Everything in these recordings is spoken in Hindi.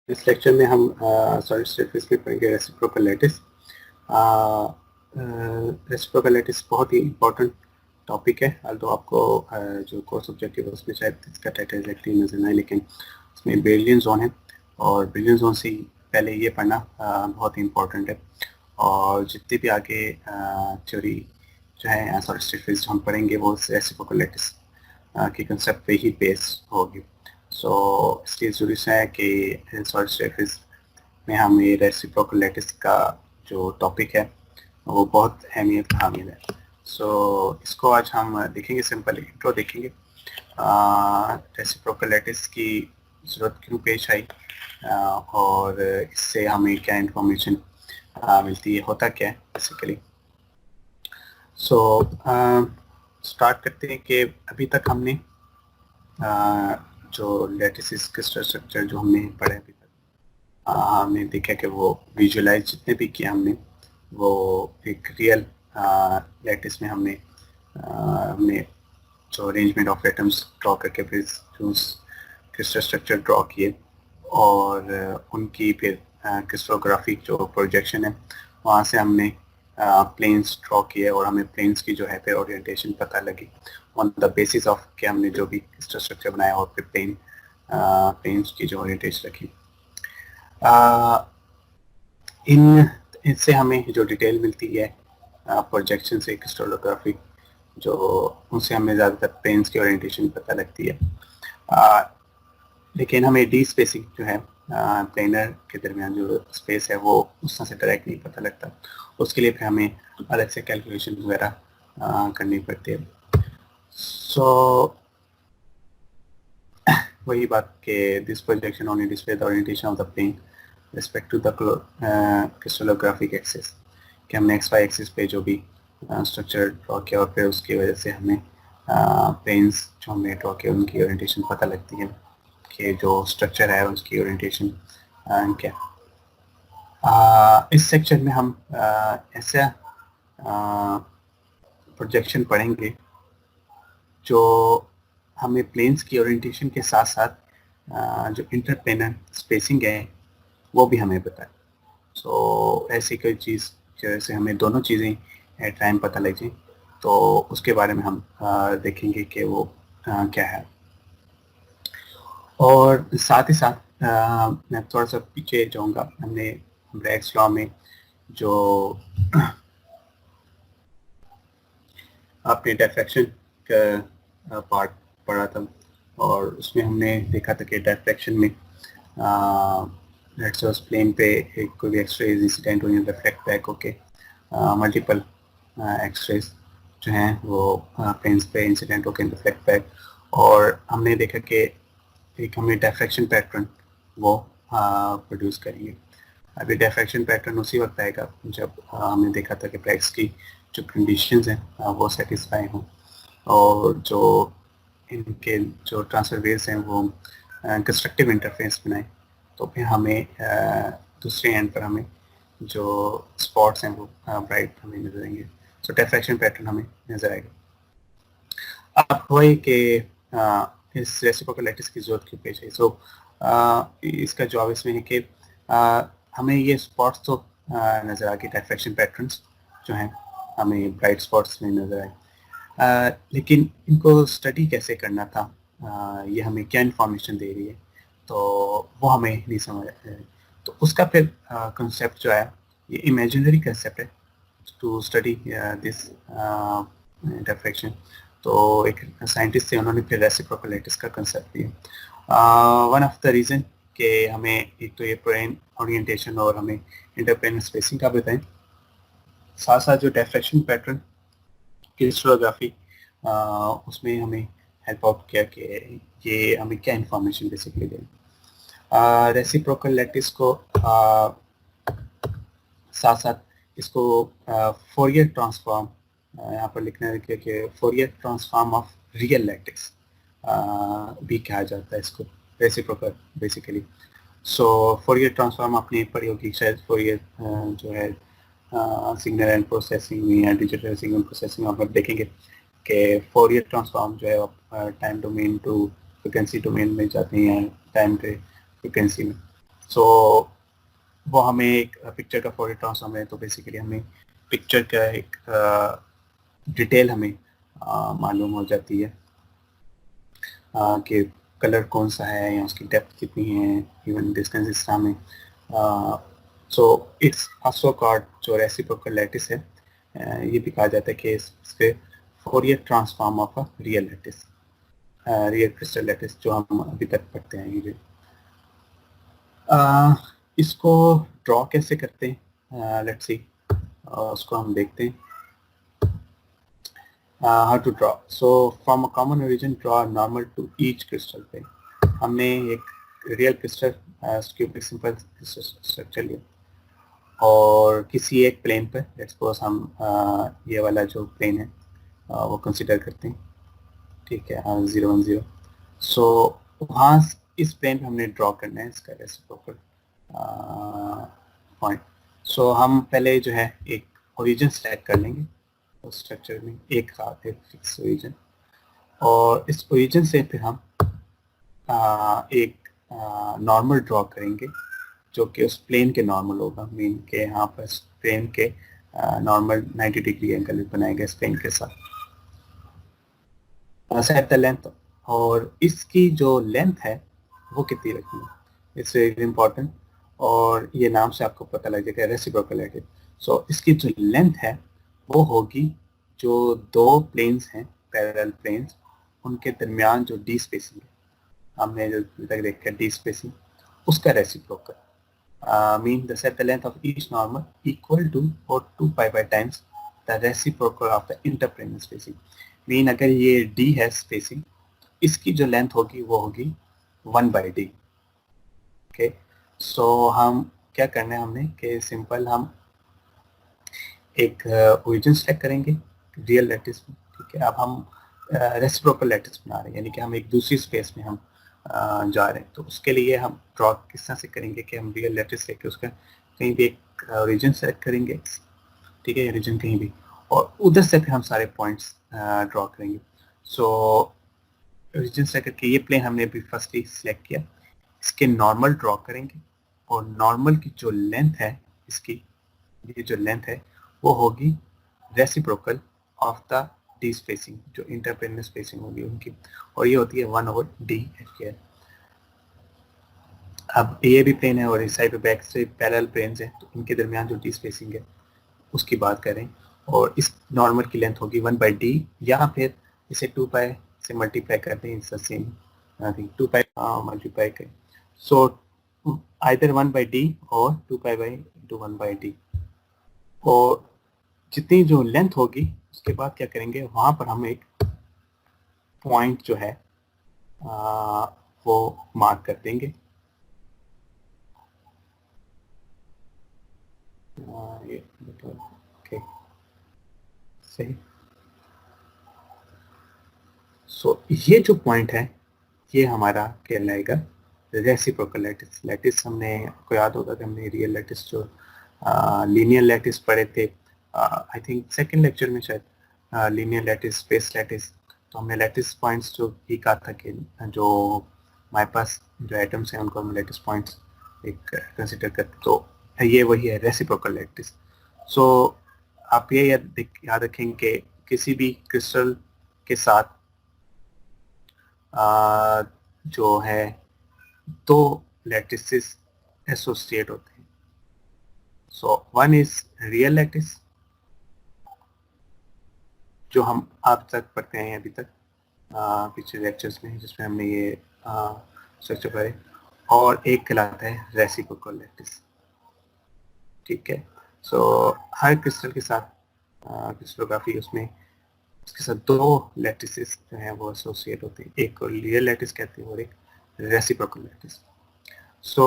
इस लेक्चर में हम सॉलिड सरफेस में पढ़ेंगे रेसिप्रोकल लैटिस। रेसिप्रोकल लैटिस बहुत ही इम्पोर्टेंट टॉपिक है। तो आपको जो कोर्स ऑब्जेक्टिव है उसमें शायद इसका टाइटल एग्जैक्टली नजर ना आए, लेकिन उसमें ब्रिलियन जोन है और ब्रिलियन जोन से पहले ये पढ़ना बहुत ही इम्पोर्टेंट है। और जितने भी आगे थ्योरी जो है सॉलिड सरफेस जो हम पढ़ेंगे वो रेसिप्रोकल लैटिस के कंसेप्ट पे ही बेस होगी। सो इसलिए ज़रूरी है कि सॉलिड सरफेस में हमें रेसिप्रोकल लैटिस का जो टॉपिक है वो बहुत अहमियत हामिल है। सो इसको आज हम देखेंगे, सिंपल इंट्रो देखेंगे। रेसिप्रोकल लैटिस की ज़रूरत क्यों पेश आई और इससे हमें क्या इंफॉर्मेशन मिलती है, होता क्या है बेसिकली। सो स्टार्ट करते हैं कि अभी तक हमने जो लैटिस क्रिस्टल स्ट्रक्चर जो हमने पढ़े अभी तक, हमने देखा कि वो विजुअलाइज जितने भी किया हमने वो एक रियल लैटिस में हमने जो अरेंजमेंट ऑफ एटम्स ड्रॉ करके फिर क्रिस्टल स्ट्रक्चर ड्रॉ किए और उनकी फिर क्रिस्टलोग्राफिक जो प्रोजेक्शन है वहाँ से हमने प्लेन्स ड्रॉ किए और हमें प्लेन्स की जो है फिर ओरिएंटेशन पता लगी ऑन द बेसिस ऑफ कि हमने जो भी क्रिस्टल स्ट्रक्चर बनाया और फिर प्लेन्स की जो ओरिएंटेशन रखी। इससे हमें जो डिटेल मिलती है प्रोजेक्शन से क्रिस्टलोग्राफिक जो उनसे हमें ज़्यादातर प्लेन्स की ओरिएंटेशन पता लगती है। लेकिन हमें डी स्पेसिंग जो है प्लेनर के दरमियान जो स्पेस है वो उस तरह से डायरेक्ट नहीं पता लगता। उसके लिए फिर हमें अलग से कैलकुलेशन वगैरह करनी पड़ती है। सो वही बात कि this projection only display the orientation of the plane respect to the crystallographic axis, कि हमने एक्स वाई एक्सिस पे जो भी स्ट्रक्चर ड्रॉ किया और फिर उसकी वजह से हमें प्लेन्स जो हमने ड्रॉ किया उनकी ओरिएंटेशन पता लगती है कि जो स्ट्रक्चर है उसकी ओरिएंटेशन क्या। इस सेक्शन में हम ऐसा प्रोजेक्शन पढ़ेंगे जो हमें प्लेन्स की ओरिएंटेशन के साथ साथ जो इंटरप्लेनर स्पेसिंग है वो भी हमें बताए। सो ऐसी कोई चीज़ जैसे हमें दोनों चीज़ें एट टाइम पता लग जाए तो उसके बारे में हम देखेंगे कि वो क्या है। और साथ ही साथ मैं थोड़ा सा पीछे जाऊंगा। हमने ब्रैग्स लॉ में जो आपने डिफ्रैक्शन का पार्ट पढ़ा था और उसमें हमने देखा था कि डिफ्रैक्शन में लेट्स सपोज प्लेन पे एक कोई एक्सरेज इंसिडेंट हुई रिफ्लेक्ट बैक होके मल्टीपल एक्सरेज जो हैं वो प्लेन्स पे इंसिडेंट होके रिफ्लेक्ट बैक, और हमने देखा कि एक हमें डिफ्रैक्शन पैटर्न वो प्रोड्यूस करेंगे। अभी डिफ्रैक्शन पैटर्न उसी वक्त आएगा जब हमने देखा था कि ब्रैग्स की जो कंडीशंस हैं वो सेटिस्फाई हों और जो इनके जो ट्रांसफर वेव्स हैं वो कंस्ट्रक्टिव इंटरफेरेंस बनाए, तो फिर हमें दूसरे एंड पर हमें जो स्पॉट्स हैं वो ब्राइट हमें नजर आएंगे। सो डिफ्रैक्शन पैटर्न हमें नजर आएगा। अब वही कि इस रेसिप्रोकल लैटिस की जरूरत क्यों पेश आई। सो इसका जवाब इसमें है कि हमें ये स्पॉट्स तो नज़र आ गए, डिफ्रैक्शन पैटर्न्स जो हैं हमें ब्राइट स्पॉट्स में नज़र आए, लेकिन इनको स्टडी कैसे करना था, ये हमें क्या इन्फॉर्मेशन दे रही है, तो वो हमें नहीं समझ आया। तो उसका फिर कंसेप्ट जो है ये इमेजिनरी कंसेप्ट है टू स्टडी दिस डिफ्रैक्शन। तो एक साइंटिस्ट थे, उन्होंने फिर रेसिप्रोकल लैटिस का कंसेप्ट दिया। वन ऑफ द रीज़न कि हमें एक तो ये प्लेन ओरिएंटेशन और हमें इंटरप्लेनर स्पेसिंग का बताएं, साथ साथ जो डिफ्रैक्शन पैटर्न क्रिस्टलोग्राफी उसमें हमें हेल्प आउट किया कि ये हमें क्या इंफॉर्मेशन बेसिकली दें। रेसिप्रोकल लैटिस को साथ साथ इसको फोरियर ट्रांसफॉर्म यहाँ पर लिखना है कि Fourier transform of real lattice भी कहा जाता है इसको, रेसिप्रोकल बेसिकली। सो फोरियर ट्रांसफॉर्म आपने पढ़ी होगी शायद, फोरियर जो है सिग्नल एंड प्रोसेसिंग में या डिजिटल सिग्नल प्रोसेसिंग में आप देखेंगे कि फोरियर ट्रांसफॉर्म जो है आप time domain to frequency domain में जाते हैं, टाइम पे फ्रिक्वेंसी में। सो वो हमें एक पिक्चर का फोरियर ट्रांसफॉर्म है, तो बेसिकली हमें पिक्चर का एक डिटेल हमें मालूम हो जाती है कि कलर कौन सा है या उसकी डेप्थ कितनी है, इवन डिस्टेंस इस तरह में। सो इट्स आल्सो कॉल्ड, जो रेसिप्रोकल लैटिस है, ये भी कहा जाता है कि इसके Fourier transform of a real lattice, real crystal lattice, जो हम अभी तक पढ़ते हैं ये। इसको ड्रॉ कैसे करते हैं, लेट्स सी, उसको हम देखते हैं। How to draw? So from a common origin, draw a normal to each crystal पे। हमने एक real crystal cubic simple structure लिया और किसी एक प्लेन पर, लेट्स सपोज हम ये वाला जो प्लेन है वो कंसिडर करते हैं, ठीक है, 0 1 0। सो वहाँ इस प्लेन पे हमने ड्रॉ करना है इसका रेसिप्रोकल पॉइंट। सो हम पहले जो है एक ओरिजिन सेलेक्ट कर लेंगे उस स्ट्रक्चर में, एक साथ एक फिक्स ओरिजिन, और इस ओरिजिन से फिर हम एक नॉर्मल ड्रॉ करेंगे जो कि उस प्लेन के नॉर्मल होगा, मीन के यहाँ पर प्लेन के नॉर्मल 90 डिग्री एंगल बनाएगा इस प्लेन के साथ। सेट द लेंथ, और इसकी जो लेंथ है वो कितनी रखनी है, इट्स वेरी इंपॉर्टेंट, और ये नाम से आपको पता लग जाएगा रेसिप्रोकल लैटिस। सो इसकी जो लेंथ है वो होगी, जो दो प्लेन्स हैं पैरेलल प्लेन्स, उनके दरमियान जो डी स्पेसिंग है, हमने जो तक देखा डी स्पेसिंग, उसका reciprocal mean the set the length of each normal equal to or 2 pi by times the reciprocal of the interplane spacing। Mean अगर ये d है स्पेसिंग, इसकी जो लेंथ होगी वो होगी 1 by d। ओके, सो हम क्या करना है हमने कि सिंपल हम एक ओरिजिन सेलेक्ट करेंगे रियल लैटिस में, ठीक है। अब हम रेसिप्रोकल लैटिस बना रहे हैं, यानी कि हम एक दूसरी स्पेस में हम जा रहे हैं, तो उसके लिए हम ड्रॉ किस तरह से करेंगे कि हम रियल लैटिस लेके उसका कहीं भी एक रीजन सेलेक्ट करेंगे, ठीक है, रीजन कहीं भी, और उधर से फिर हम सारे पॉइंट्स ड्रॉ करेंगे। सो रीजन सेलेक्ट करके ये प्लेन हमने अभी फर्स्ट ही सिलेक्ट किया, इसके नॉर्मल ड्रॉ करेंगे, और नॉर्मल की जो लेंथ है इसकी, ये जो लेंथ है वो होगी reciprocal of the D spacing, जो इंटरप्लेनर स्पेसिंग होगी उनकी, और ये होती है 1/d स्क्वायर। अब ये भी प्लेन है और इस साइड पे बैक से पैरेलल प्लेन्स हैं, तो इनके दरमियान जो डी स्पेसिंग है उसकी बात करें, और इस नॉर्मल की लेंथ होगी 1/d, या फिर इसे 2 पाई से मल्टीप्लाई करते हैं, it's same nothing, 2 pi multiply करें, सो आइदर 1/d और 2 पाई बाई इंटू 1/d। और जितनी जो लेंथ होगी उसके बाद क्या करेंगे, वहां पर हम एक पॉइंट जो है वो मार्क कर देंगे, ये ओके सही। सो ये जो पॉइंट है ये हमारा कहलाएगा रेसिप्रोकल लैटिस। लैटिस हमने, आपको याद होगा कि हमने रियल लैटिस जो लीनियर लैटिस पढ़े थे, आई थिंक सेकंड लेक्चर में शायद, लीनियर लैटिस, स्पेस लैटिस, तो हमने लैटिस पॉइंट्स जो ही कहा था कि जो हमारे पास जो एटम्स हैं उनको हम लैटिस पॉइंट्स एक कंसिडर करते, तो ये वही है रेसिप्रोकल लैटिस। सो आप ये याद रखेंगे कि किसी भी क्रिस्टल के साथ जो है दो लैटिसेस एसोसिएट होते हैं। So one is real lattice, जो हम आप तक पढ़ते हैं अभी तक पिछले लेक्चर्स में, जिसमें हमने ये स्ट्रक्चर पढ़े, और एक कहलाता है रेसिप्रोकल लैटिस, ठीक है। सो हर क्रिस्टल के साथ क्रिस्टलोग्राफी उसमें उसके साथ दो लैटिसेस जो हैं वो एसोसिएट होते हैं, एक को रियल लैटिस कहते हैं और एक रेसिप्रोकल लैटिस। सो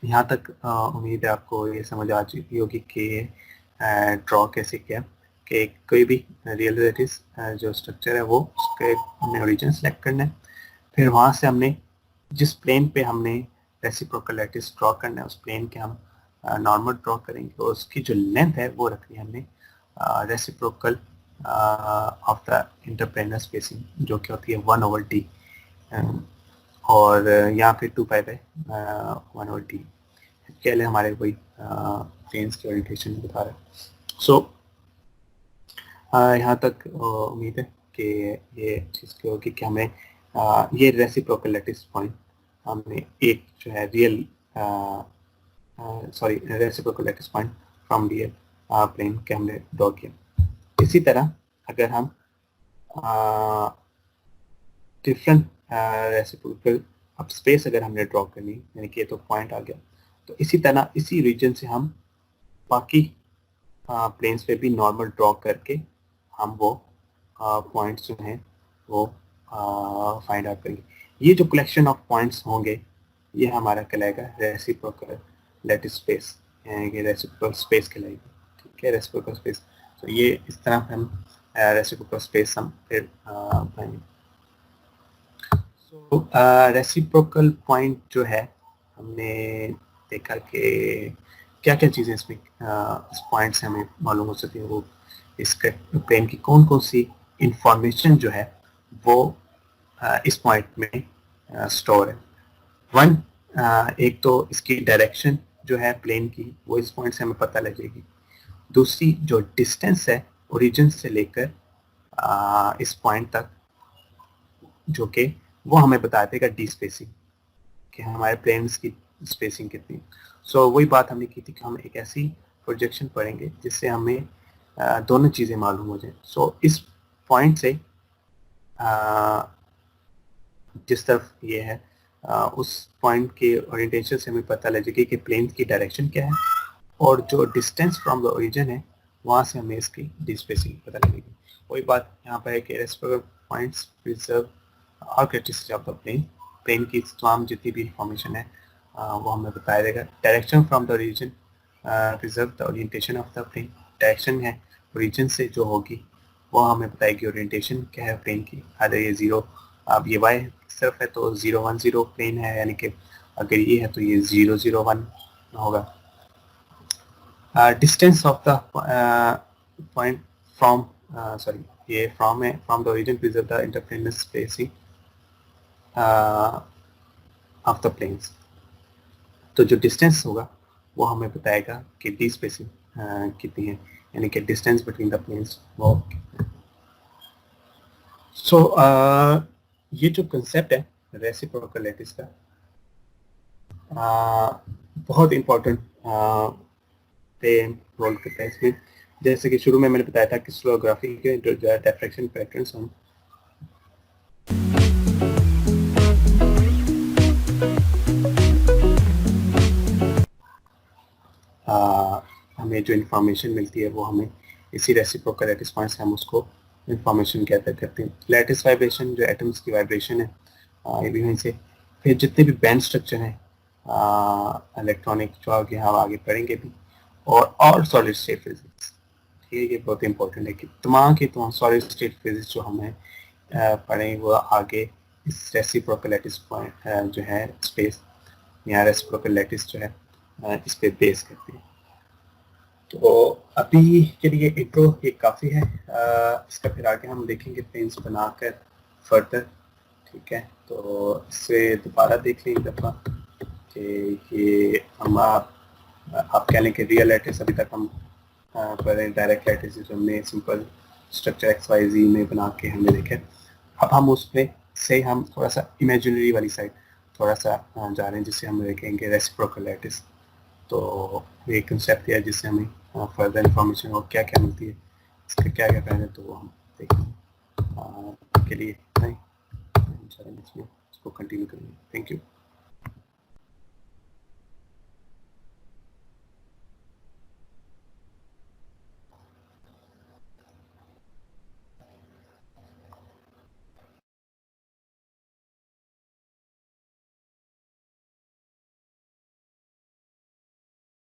यहाँ तक उम्मीद है आपको ये समझ आ चुकी होगी कि ड्रॉ कैसे किया, कि कोई भी रियल लैटिस जो स्ट्रक्चर है वो उसके हमने ओरिजिन सेलेक्ट करना है, फिर वहाँ से हमने जिस प्लेन पे हमने रेसिप्रोकल लैटिस ड्रॉ करना है उस प्लेन के हम नॉर्मल ड्रॉ करेंगे, और उसकी जो लेंथ है वो रखनी है हमने reciprocal of the interplanar spacing, जो कि होती है 1/d। और यहाँ पे 2π/1 और d के लिए हमारे वही प्लेन्स की ओरिएंटेशन बता रहा है। सो यहाँ तक उम्मीद है कि ये चीज़ की होगी कि हमें ये रेसिप्रोकल लैटिस पॉइंट हमने एक जो है real reciprocal lattice point from real plane के हमने ड्रॉ किया। इसी तरह अगर हम डिफरेंट रेसिप्रोकल अब स्पेस अगर हमने ड्रॉ करनी, यानी कि ये तो पॉइंट आ गया, तो इसी तरह इसी रीजन से हम बाकी प्लेन्स पे भी नॉर्मल ड्रॉ करके हम वो पॉइंट्स जो हैं वो फाइंड आउट करेंगे। ये जो कलेक्शन ऑफ पॉइंट्स होंगे ये हमारा कहलाएगा रेसिप्रोकल लैटिस स्पेस, ये रेसिप्रोकल स्पेस कहलाएगी। ठीक है, रेसिप्रोकल स्पेस। तो ये इस तरह हम रेसिप्रोकल स्पेस हम फिर बनाएंगे। सो रेसिप्रोकल पॉइंट जो है हमने देखा कि क्या क्या चीज़ें इसमें इस पॉइंट से हमें मालूम हो सकती है। वो इसके प्लेन की कौन कौन सी इंफॉर्मेशन जो है वो इस पॉइंट में स्टोर है। वन, एक तो इसकी डायरेक्शन जो है प्लेन की वो इस पॉइंट से हमें पता लगेगी। दूसरी जो डिस्टेंस है ओरिजिन से लेकर इस पॉइंट तक, जो कि वो हमें बता देगा डी स्पेसिंग, कि हमारे प्लेन्स की स्पेसिंग कितनी। सो वही बात हमने की थी कि हम एक ऐसी प्रोजेक्शन पढ़ेंगे जिससे हमें दोनों चीज़ें मालूम हो जाए। सो इस पॉइंट से जिस तरफ ये है उस पॉइंट के ओरिएंटेशन से हमें पता लगेगा कि प्लेन की डायरेक्शन क्या है, और जो डिस्टेंस फ्रॉम द ओरिजिन है वहाँ से हमें इसकी डी स्पेसिंग पता लगेगी। वही बात यहाँ पर है कि reciprocal points preserve all characteristics of the plane, plane की तमाम जितनी भी इंफॉर्मेशन है वो हमें बताया जाएगा। Direction from the origin preserve the orientation of the plane, direction है ओरिजिन से जो होगी वो हमें बताएगी ओरिएंटेशन क्या है प्लेन की। अगर ये जीरो, अब ये वाई सिर्फ है तो 0 1 0 प्लेन है, यानी कि अगर ये है तो ये 0 0 1 होगा। Distance of the point from ये फ्रॉम है, from the origin preserve the interplanar spacing of the planes. तो जो डिस्टेंस होगा वो हमें बताएगा कि डी स्पेसिंग कितनी है, यानी कि डिस्टेंस बिटवीन द प्लेन्स वो कितना है। सो ये जो कंसेप्ट है रेसिप्रोकल लैटिस का बहुत इम्पोर्टेंट रोल करता है इसमें। जैसे कि शुरू में मैंने बताया था कि स्लोग्राफी के जो डिफ्रैक्शन पैटर्न्स हैं हमें जो इन्फॉर्मेशन मिलती है वो हमें इसी रेसिप्रोकल लैटिस पॉइंट से हम उसको इन्फॉर्मेशन गैदर करते हैं। लैटिस वाइब्रेशन जो एटम्स की वाइब्रेशन है ये भी वहीं से, फिर जितने भी बैंड स्ट्रक्चर हैं इलेक्ट्रॉनिक जो आगे हम आगे पढ़ेंगे भी, और सॉलिड स्टेट फिजिक्स। ठीक है, ये बहुत इंपॉर्टेंट है कि तमाम सॉलिड स्टेट फिजिक्स जो हमें पढ़ें वो आगे इस रेसिप्रोकल लैटिस पॉइंट जो है स्पेस या रेसिप्रोकल लैटिस जो है इस पे बेस करते हैं। तो अभी के लिए इंट्रो ये काफ़ी है, इसका फिर आगे हम देखेंगे प्लेन्स बनाकर फर्दर। ठीक है, तो इससे दोबारा देख लें एक दफ़ा कि ये हम आप कह लें कि रियल लैटिस अभी तक हम पर डायरेक्ट लैटिस जो हमने सिंपल स्ट्रक्चर XYZ में बना के हमने देखे। अब हम उस पर से हम थोड़ा सा इमेजिनरी वाली साइड थोड़ा सा जा रहे हैं, जिससे हम देखेंगे रेसिप्रोकल लैटिस। तो ये कंसेप्ट है जिससे हमें फर्दर इंफॉर्मेशन और क्या क्या मिलती है, इसका क्या क्या फायदा, तो वो हम देखेंगे। के लिए नहीं, इसको कंटिन्यू करेंगे। Thank you.